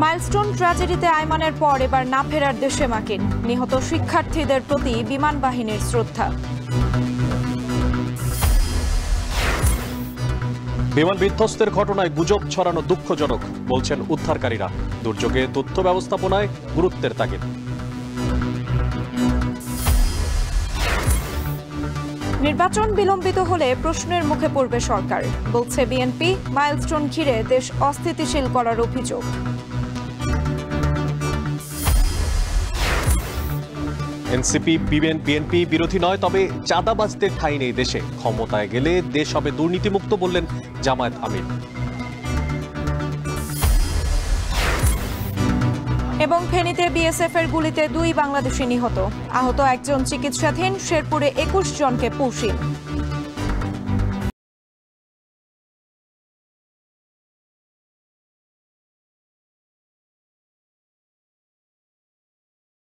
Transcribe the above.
Milestone ট্র্যাজেডিতে আইমানের পর এবার না ফেরার দেশে মাকিন। নিহত শিক্ষার্থীদের প্রতি বিমান বাহিনীর শ্রদ্ধা। বিমান বিধ্বস্তের ঘটনায় গুজব ছড়ানো দুঃখজনক, বলছেন উদ্ধারকারীরা। দুর্যোগে তথ্য ব্যবস্থাপনায় গুরুত্বের তাগিদ। নির্বাচন বিলম্বিত হলে প্রশ্নের মুখে পড়বে সরকার, বলছে বিএনপি। মাইলস্টোন ঘিরে দেশ অস্থিতিশীল করার অভিযোগ। এনসিপি বিএনপি বিরোধী নয়, তবে চাঁদাবাজদের ঠাঁই নেই দেশে। ক্ষমতায় গেলে দেশ হবে দুর্নীতিমুক্ত, বললেন জামায়াত আমির। এবং ফেনীতে বিএসএফ এর গুলিতে 2 বাংলাদেশি নিহত। আহত একজন চিকিৎসাধীন। শেরপুরে 21 জনকে পুশিন।